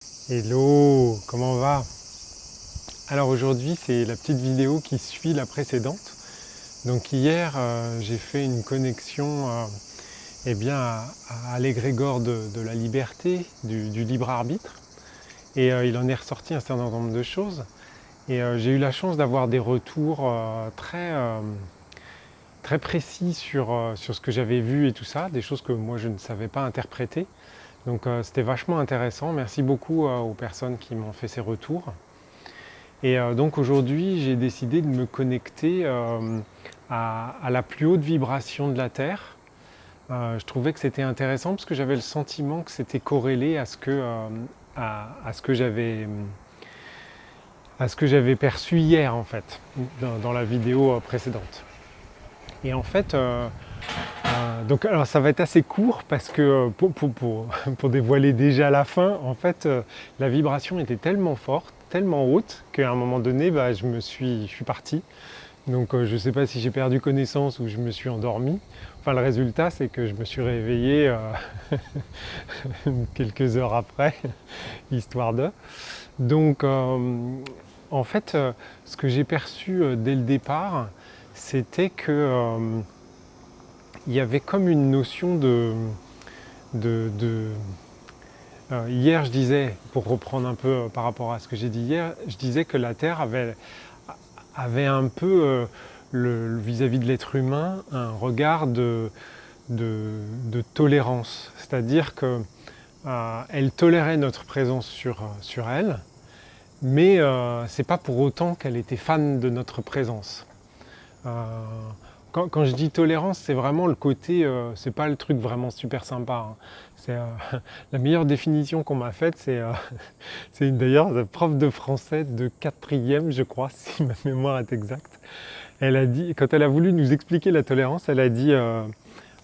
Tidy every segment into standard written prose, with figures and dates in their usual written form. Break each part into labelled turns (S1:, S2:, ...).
S1: Hello, comment va? Alors aujourd'hui c'est la petite vidéo qui suit la précédente. Donc hier j'ai fait une connexion à l'égrégore de la liberté, du libre arbitre. Et il en est ressorti un certain nombre de choses. Et j'ai eu la chance d'avoir des retours très précis sur ce que j'avais vu et tout ça, des choses que moi je ne savais pas interpréter. Donc c'était vachement intéressant. Merci beaucoup aux personnes qui m'ont fait ces retours. Et donc aujourd'hui, j'ai décidé de me connecter à la plus haute vibration de la Terre. Je trouvais que c'était intéressant parce que j'avais le sentiment que c'était corrélé à ce que j'avais perçu hier en fait, dans la vidéo précédente. Et en fait, donc alors ça va être assez court parce que pour dévoiler déjà la fin, en fait, la vibration était tellement forte, tellement haute, qu'à un moment donné, je suis parti. Donc je ne sais pas si j'ai perdu connaissance ou je me suis endormi. Enfin le résultat c'est que je me suis réveillé quelques heures après, histoire de. Donc en fait ce que j'ai perçu dès le départ, c'était que il y avait comme une notion de hier je disais, pour reprendre un peu par rapport à ce que j'ai dit hier, je disais que la Terre avait un peu vis-à-vis de l'être humain un regard de tolérance. C'est-à-dire qu'elle tolérait notre présence sur elle, mais c'est pas pour autant qu'elle était fan de notre présence. Euh, quand je dis tolérance, c'est vraiment le côté, c'est pas le truc vraiment super sympa, hein. C'est la meilleure définition qu'on m'a faite, c'est d'ailleurs la prof de français de 4e, je crois, si ma mémoire est exacte. Elle a dit, quand elle a voulu nous expliquer la tolérance, elle a dit,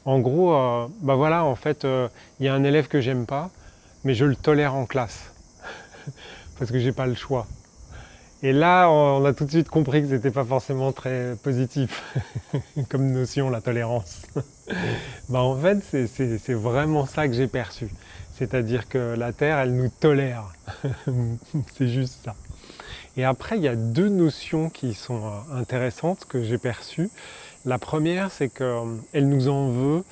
S1: en gros, voilà, en fait, il y a un élève que j'aime pas, mais je le tolère en classe parce que j'ai pas le choix. Et là, on a tout de suite compris que c'était pas forcément très positif comme notion, la tolérance. En fait, c'est vraiment ça que j'ai perçu. C'est-à-dire que la Terre, elle nous tolère. C'est juste ça. Et après, il y a deux notions qui sont intéressantes que j'ai perçues. La première, c'est qu'elle nous en veut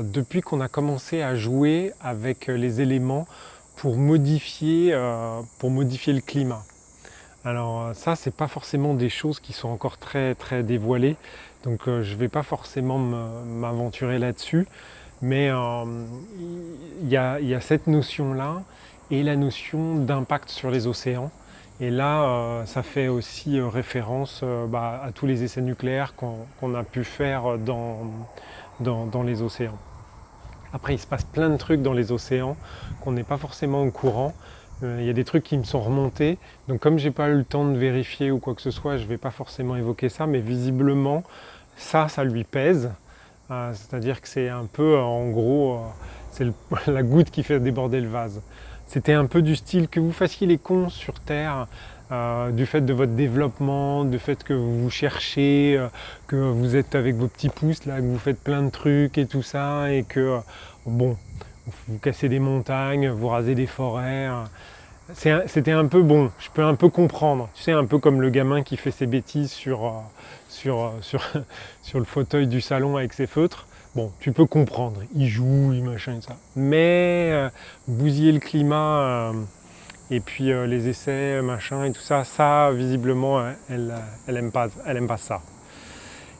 S1: depuis qu'on a commencé à jouer avec les éléments pour modifier le climat. Alors ça, c'est pas forcément des choses qui sont encore très très dévoilées, donc je vais pas forcément m'aventurer là-dessus, mais il y a cette notion-là et la notion d'impact sur les océans. Et là, ça fait aussi référence à tous les essais nucléaires qu'on a pu faire dans les océans. Après, il se passe plein de trucs dans les océans qu'on n'est pas forcément au courant. Il y a des trucs qui me sont remontés. Donc comme j'ai pas eu le temps de vérifier ou quoi que ce soit, je ne vais pas forcément évoquer ça, mais visiblement, ça lui pèse. C'est-à-dire que c'est un peu, en gros, c'est la goutte qui fait déborder le vase. C'était un peu du style que vous fassiez les cons sur Terre, du fait de votre développement, du fait que vous cherchez, que vous êtes avec vos petits pouces, là, que vous faites plein de trucs et tout ça, et que, bon, vous cassez des montagnes, vous rasez des forêts. C'était un peu bon, je peux un peu comprendre. Tu sais, un peu comme le gamin qui fait ses bêtises sur le fauteuil du salon avec ses feutres. Bon, tu peux comprendre, il joue, il machin et ça. Mais bousiller le climat et puis les essais, machin et tout ça, ça visiblement, elle aime pas ça.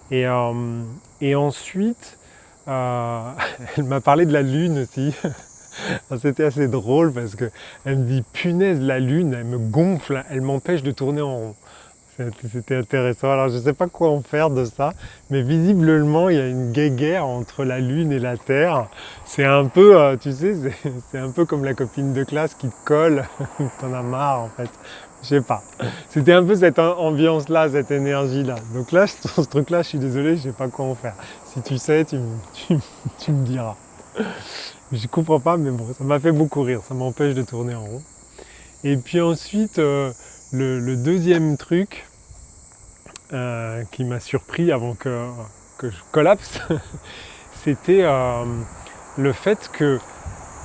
S1: Et ensuite, elle m'a parlé de la lune aussi. C'était assez drôle parce qu'elle me dit punaise, la lune, elle me gonfle, elle m'empêche de tourner en rond. C'était intéressant. Alors je ne sais pas quoi en faire de ça, mais visiblement il y a une guéguerre entre la lune et la terre. C'est un peu, tu sais, c'est un peu comme la copine de classe qui te colle, t'en as marre en fait. Je sais pas. C'était un peu cette ambiance-là, cette énergie-là. Donc là, ce truc-là, je suis désolé, je sais pas quoi en faire. Si tu sais, tu me diras. Je comprends pas, mais bon, ça m'a fait beaucoup rire, ça m'empêche de tourner en rond. Et puis ensuite, le deuxième truc qui m'a surpris avant que je collapse, c'était le fait que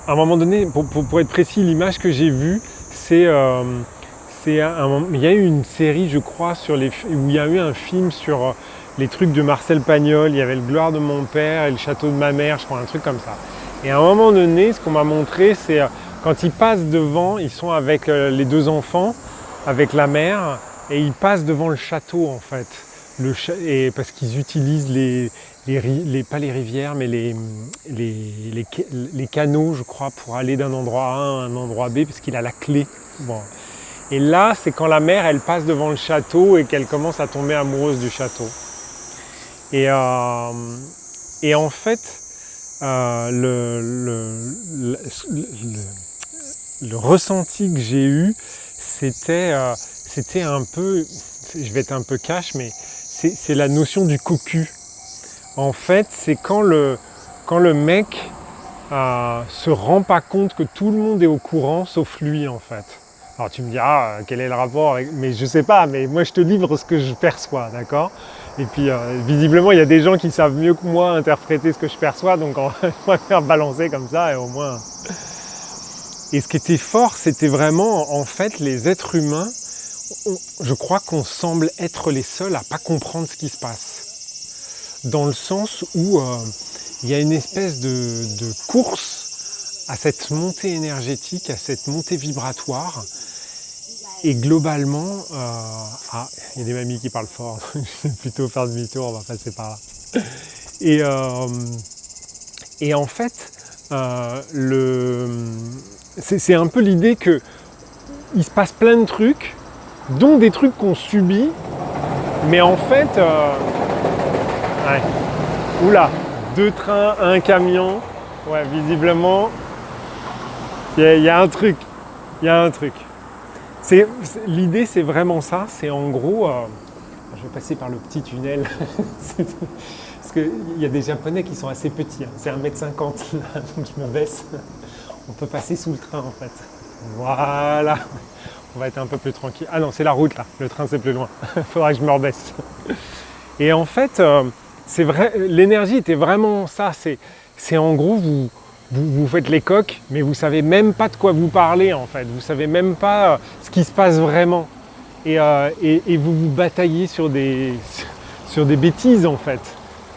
S1: à un moment donné, pour être précis, l'image que j'ai vue, c'est il y a eu une série, je crois, où il y a eu un film sur les trucs de Marcel Pagnol. Il y avait le Gloire de mon père et le Château de ma mère, je crois, un truc comme ça. Et à un moment donné, ce qu'on m'a montré, c'est quand ils passent devant, ils sont avec les deux enfants, avec la mère, et ils passent devant le château, en fait. Parce qu'ils utilisent pas les rivières, mais les canaux, je crois, pour aller d'un endroit A à un endroit B, parce qu'il a la clé. Bon. Et là, c'est quand la mère, elle passe devant le château et qu'elle commence à tomber amoureuse du château. Et en fait, le ressenti que j'ai eu, c'était un peu, je vais être un peu cash, mais c'est la notion du cocu. En fait, c'est quand le mec se rend pas compte que tout le monde est au courant, sauf lui, en fait. Alors tu me diras, quel est le rapport avec... Mais je sais pas, mais moi je te livre ce que je perçois, d'accord? Et puis visiblement il y a des gens qui savent mieux que moi interpréter ce que je perçois, donc on va faire balancer comme ça et au moins... Et ce qui était fort, c'était vraiment, en fait, les êtres humains, je crois qu'on semble être les seuls à pas comprendre ce qui se passe. Dans le sens où il y a une espèce de course à cette montée énergétique, à cette montée vibratoire. Et globalement, il y a des mamies qui parlent fort, je vais plutôt faire demi-tour, on va passer par là. Et en fait, c'est un peu l'idée qu'il se passe plein de trucs, dont des trucs qu'on subit, mais en fait, ouais. Oula, 2 trains, 1 camion, ouais, visiblement, il y a un truc, L'idée, c'est vraiment ça, c'est en gros, je vais passer par le petit tunnel, parce qu'il y a des Japonais qui sont assez petits, hein. C'est 1m50 là, donc je me baisse, on peut passer sous le train en fait. Voilà, on va être un peu plus tranquille. Ah non, c'est la route là, le train c'est plus loin, il faudra que je me rebaisse. Et en fait, c'est vrai, l'énergie était vraiment ça, c'est en gros, vous faites les coqs, mais vous ne savez même pas de quoi vous parlez en fait. Vous ne savez même pas ce qui se passe vraiment. Et vous vous bataillez sur des bêtises en fait.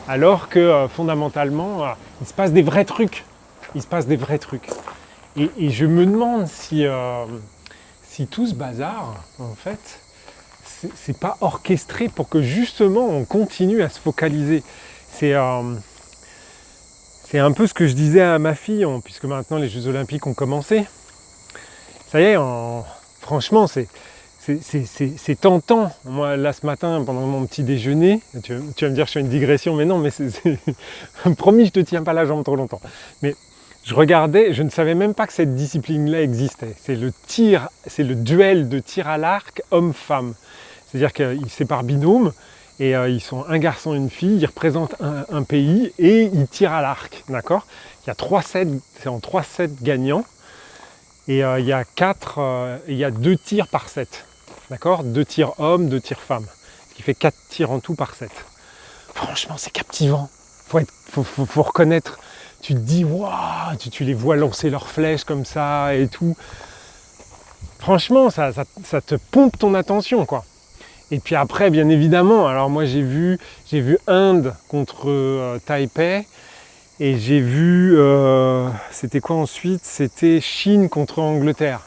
S1: Alors que fondamentalement, il se passe des vrais trucs. Et je me demande si tout ce bazar, en fait, c'est pas orchestré pour que justement on continue à se focaliser. C'est un peu ce que je disais à ma fille, puisque maintenant les Jeux Olympiques ont commencé. Ça y est, franchement, c'est tentant. Moi, là, ce matin, pendant mon petit déjeuner, tu vas me dire que je fais une digression, mais non, mais promis, je te tiens pas la jambe trop longtemps. Mais je regardais, je ne savais même pas que cette discipline-là existait. C'est le duel de tir à l'arc homme-femme. C'est-à-dire qu'ils c'est par binôme. Et ils sont un garçon et une fille, ils représentent un pays et ils tirent à l'arc, d'accord? Il y a 3 sets, c'est en 3 sets gagnants. Et il y a 2 tirs par set, d'accord? 2 tirs hommes, 2 tirs femmes. Ce qui fait 4 tirs en tout par set. Franchement, c'est captivant. Faut reconnaître. Tu te dis, waouh, tu les vois lancer leurs flèches comme ça et tout. Franchement, ça te pompe ton attention, quoi. Et puis après, bien évidemment, alors moi j'ai vu Inde contre Taipei, et j'ai vu, c'était quoi ensuite? C'était Chine contre Angleterre.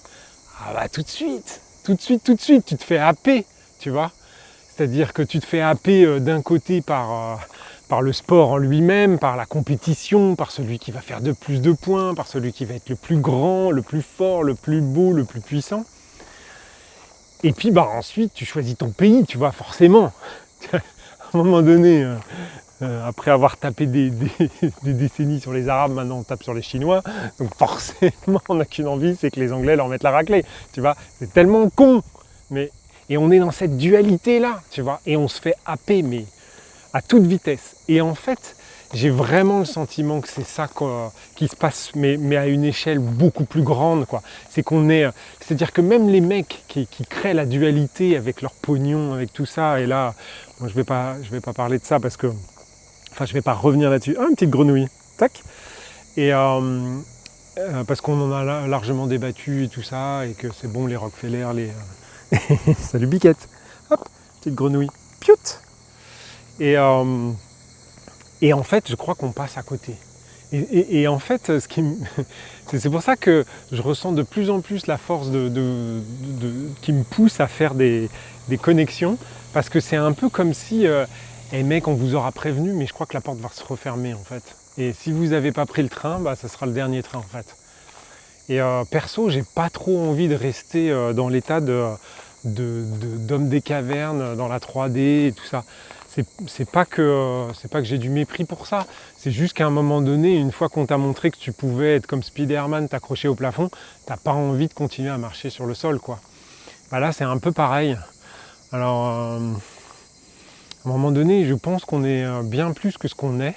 S1: Ah bah tout de suite, tu te fais happer, tu vois. C'est-à-dire que tu te fais happer d'un côté par le sport en lui-même, par la compétition, par celui qui va faire plus de points, par celui qui va être le plus grand, le plus fort, le plus beau, le plus puissant. Et puis ensuite, tu choisis ton pays, tu vois, forcément. À un moment donné, après avoir tapé des décennies sur les Arabes, maintenant on tape sur les Chinois. Donc forcément, on n'a qu'une envie, c'est que les Anglais leur mettent la raclée. Tu vois, c'est tellement con. Et on est dans cette dualité-là, tu vois. Et on se fait happer, mais à toute vitesse. Et en fait, j'ai vraiment le sentiment que c'est ça qui se passe, mais à une échelle beaucoup plus grande, quoi. C'est-à-dire que même les mecs qui créent la dualité avec leur pognon, avec tout ça, et là, moi, je vais pas parler de ça parce que, enfin, je vais pas revenir là-dessus. Ah, une petite grenouille, tac. Et parce qu'on en a largement débattu et tout ça, et que c'est bon les Rockefeller, les... Salut Biquette. Hop, petite grenouille. Piout. Et en fait, je crois qu'on passe à côté. Et en fait, c'est pour ça que je ressens de plus en plus la force qui me pousse à faire des connexions, parce que c'est un peu comme si, hey mec, on vous aura prévenu, mais je crois que la porte va se refermer en fait. Et si vous n'avez pas pris le train, bah, ça sera le dernier train en fait. Et perso, j'ai pas trop envie de rester dans l'état d'homme des cavernes, dans la 3D et tout ça. C'est pas que j'ai du mépris pour ça, c'est juste qu'à un moment donné, une fois qu'on t'a montré que tu pouvais être comme Spider-Man, t'accrocher au plafond, t'as pas envie de continuer à marcher sur le sol, quoi. Bah là, c'est un peu pareil. Alors, à un moment donné, je pense qu'on est bien plus que ce qu'on est,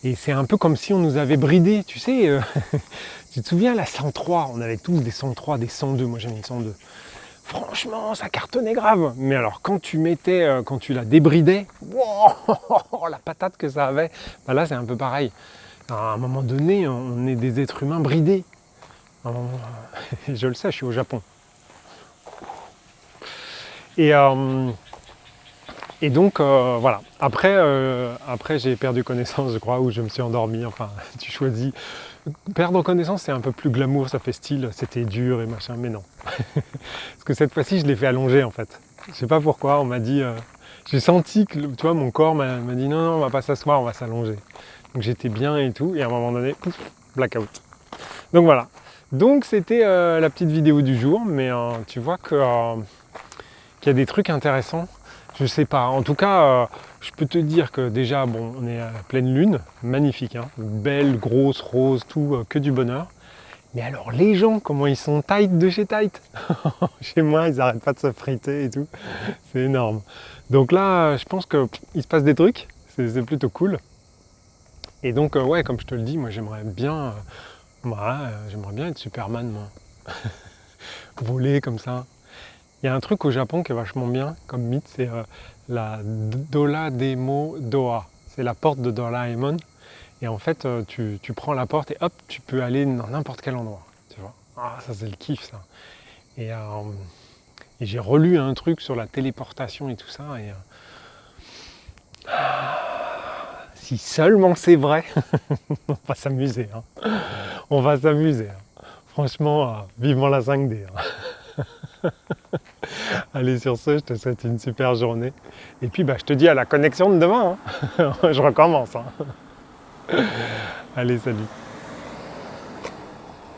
S1: et c'est un peu comme si on nous avait bridés, tu sais. Tu te souviens, la 103, on avait tous des 103, des 102, moi j'avais une 102. Franchement, ça cartonnait grave. Mais alors, quand tu la débridais, wow, la patate que ça avait, bah là c'est un peu pareil. À un moment donné, on est des êtres humains bridés. Je le sais, je suis au Japon. Et donc, voilà. Après, j'ai perdu connaissance, je crois, ou je me suis endormi. Enfin, tu choisis. Perdre connaissance, c'est un peu plus glamour, ça fait style, c'était dur et machin, mais non. Parce que cette fois-ci, je l'ai fait allonger, en fait. Je sais pas pourquoi, on m'a dit... j'ai senti que, tu vois, mon corps m'a dit non, non, on va pas s'asseoir, on va s'allonger. Donc j'étais bien et tout, et à un moment donné, pouf, blackout. Donc voilà. Donc c'était la petite vidéo du jour, mais tu vois qu'il y a des trucs intéressants. Je sais pas. En tout cas, je peux te dire que déjà, bon, on est à pleine lune, magnifique, hein, belle, grosse, rose, tout, que du bonheur. Mais alors les gens, comment ils sont tight de chez tight. Chez moi, ils n'arrêtent pas de se friter et tout. C'est énorme. Donc là, je pense qu'il se passe des trucs. C'est plutôt cool. Et donc, ouais, comme je te le dis, moi j'aimerais bien être Superman, moi. Voler comme ça. Il y a un truc au Japon qui est vachement bien comme mythe, c'est la Dola Demo Doa. C'est la porte de Doraemon. Et en fait, tu prends la porte et hop, tu peux aller dans n'importe quel endroit. Tu vois. Ah, ça c'est le kiff, ça. Et j'ai relu un truc sur la téléportation et tout ça. Et si seulement c'est vrai, on va s'amuser. Hein. On va s'amuser. Hein. Franchement, vivement la 5D. Hein. Allez, sur ce, je te souhaite une super journée. Et puis, bah, je te dis à la connexion de demain. Hein. Je recommence. Hein. Allez, salut.